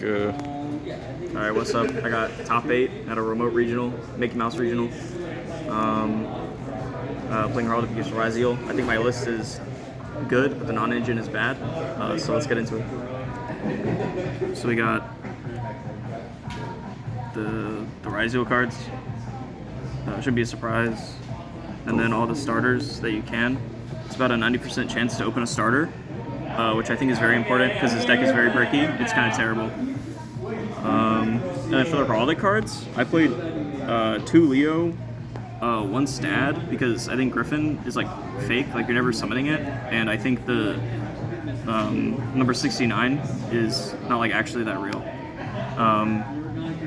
go. Alright, what's up? I got top 8 at a remote regional, Mickey Mouse regional. Playing Heraldic against Ryzeal. I think my list is good, but the non-engine is bad. So let's get into it. So we got the Ryzeal cards. Should be a surprise. And then all the starters that you can. It's about a 90% chance to open a starter, which I think is very important because this deck is very bricky. It's kind of terrible. And then for the Heraldic cards, I played 2 Leo, 1 Stad, because I think Griffin is like fake, like you're never summoning it, and I think the number 69 is not like actually that real.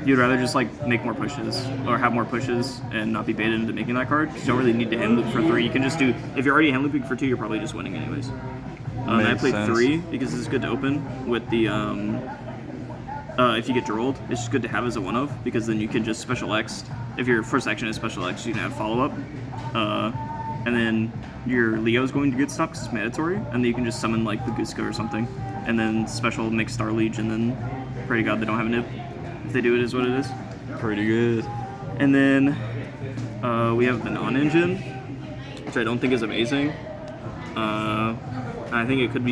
You'd rather just like make more pushes or have more pushes and not be baited into making that card. You don't really need to hand loop for 3. You can just do, if you're already hand looping for 2, you're probably just winning anyways. And I played sense. 3 because it's good to open with the if you get drolled, it's just good to have as a 1-of because then you can just special X. If your first action is special X, you can have follow up. And then your Leo is going to get stopped because it's mandatory, and then you can just summon like the Guska or something, and then special make Star Liege, and then pray to God they don't have a nib. If they do, it is what it is. Pretty good. And then we have the non-engine, which I don't think is amazing. I think it could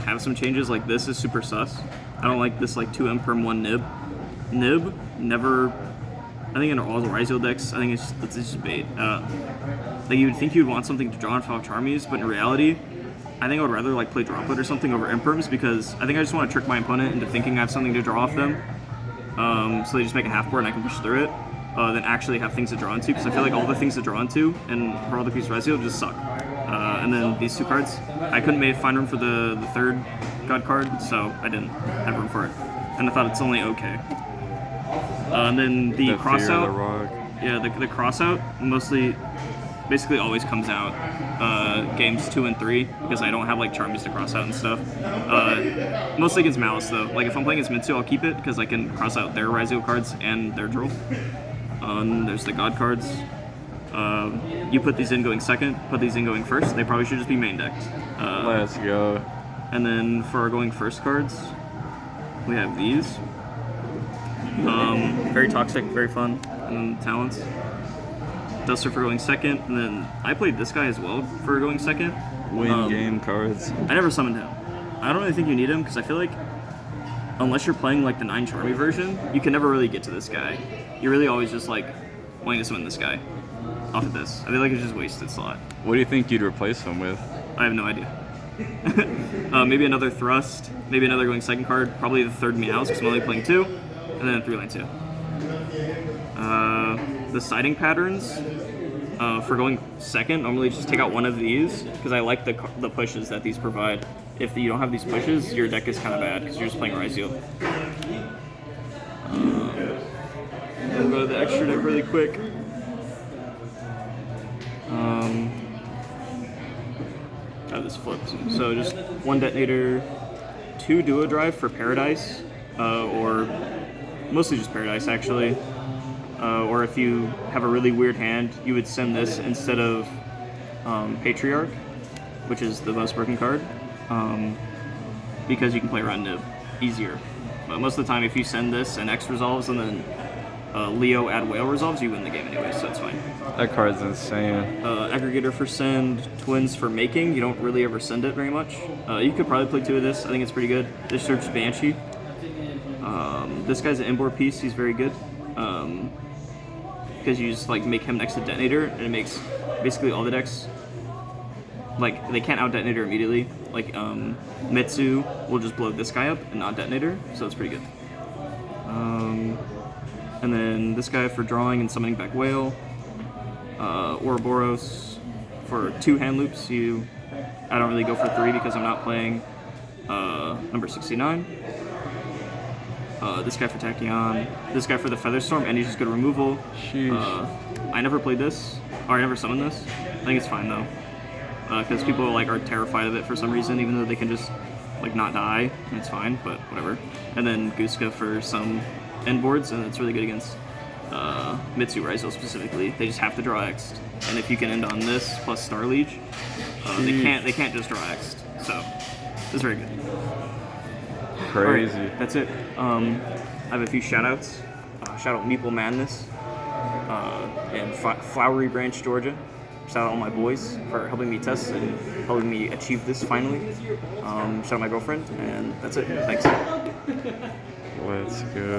have some changes. Like this is super sus. I don't like this like 2M perm 1 nib. Nib never. I think in all the Ryzeal decks, I think it's just bait. Like you would think you'd want something to draw on off Charmies, but in reality, I think I would rather like play Droplet or something over Imperms because I think I just want to trick my opponent into thinking I have something to draw off them. So they just make a half board and I can push through it. Than actually have things to draw into, because I feel like all the things to draw into in Heraldic Piece Ryzeal just suck. And then these 2 cards, I couldn't find room for the 3rd God card, so I didn't have room for it. And I thought it's only okay. And then the crossout, yeah, the crossout basically always comes out games 2 and 3 because I don't have like Charmies to cross out and stuff. Mostly against Malice though. Like if I'm playing against Mitsu, I'll keep it because I can cross out their Ryzeal cards and their droll. There's the God cards. You put these in going second, put these in going first. They probably should just be main decked. Let's go. And then for our going first cards, we have these. Very toxic, very fun. And then talents. Duster for going second, and then I played this guy as well for going second. Win game cards. I never summoned him. I don't really think you need him because I feel like unless you're playing like the 9 Charmy version, you can never really get to this guy. You're really always just like wanting to summon this guy off of this. I feel like it's just wasted slot. What do you think you'd replace him with? I have no idea. Maybe another Thrust, maybe another going second card, probably the 3rd Meows because I'm only playing 2, and then 3-line 2. The siding patterns for going second, normally just take out 1 of these because I like the pushes that these provide. If you don't have these pushes, your deck is kind of bad because you're just playing Ryzeal. We'll go to the extra deck really quick. I have this flipped. So just 1 detonator, 2 duo drive for Paradise, or mostly just Paradise actually. Or if you have a really weird hand, you would send this instead of Patriarch, which is the most broken card, because you can play around Nib easier. But most of the time, if you send this and X resolves and then Leo add Whale resolves, you win the game anyway, so it's fine. That card's insane. Aggregator for send, Twins for making. You don't really ever send it very much. You could probably play 2 of this. I think it's pretty good. This search Banshee. This guy's an inboard piece. He's very good. Because you just like make him next to detonator, and it makes basically all the decks like they can't out detonator immediately. Like Mitsu will just blow this guy up and not detonator, so it's pretty good. And then this guy for drawing and summoning back Whale. Ouroboros for 2 hand loops. I don't really go for 3 because I'm not playing number 69. This guy for Tachyon, this guy for the Featherstorm, and he's just good removal. I never played this, or I never summoned this. I think it's fine though, because people like are terrified of it for some reason, even though they can just like not die, and it's fine, but whatever. And then Guska for some end boards, and it's really good against Mitsu Ryzeal specifically. They just have to draw X, and if you can end on this plus Star Liege, they can't just draw X. So it's very good. Crazy. Alright, that's it. I have a few shout outs. Shout out Meeple Madness in Flowery Branch, Georgia. Shout out all my boys for helping me test and helping me achieve this finally. Shout out my girlfriend, and that's it. Thanks. Let's go.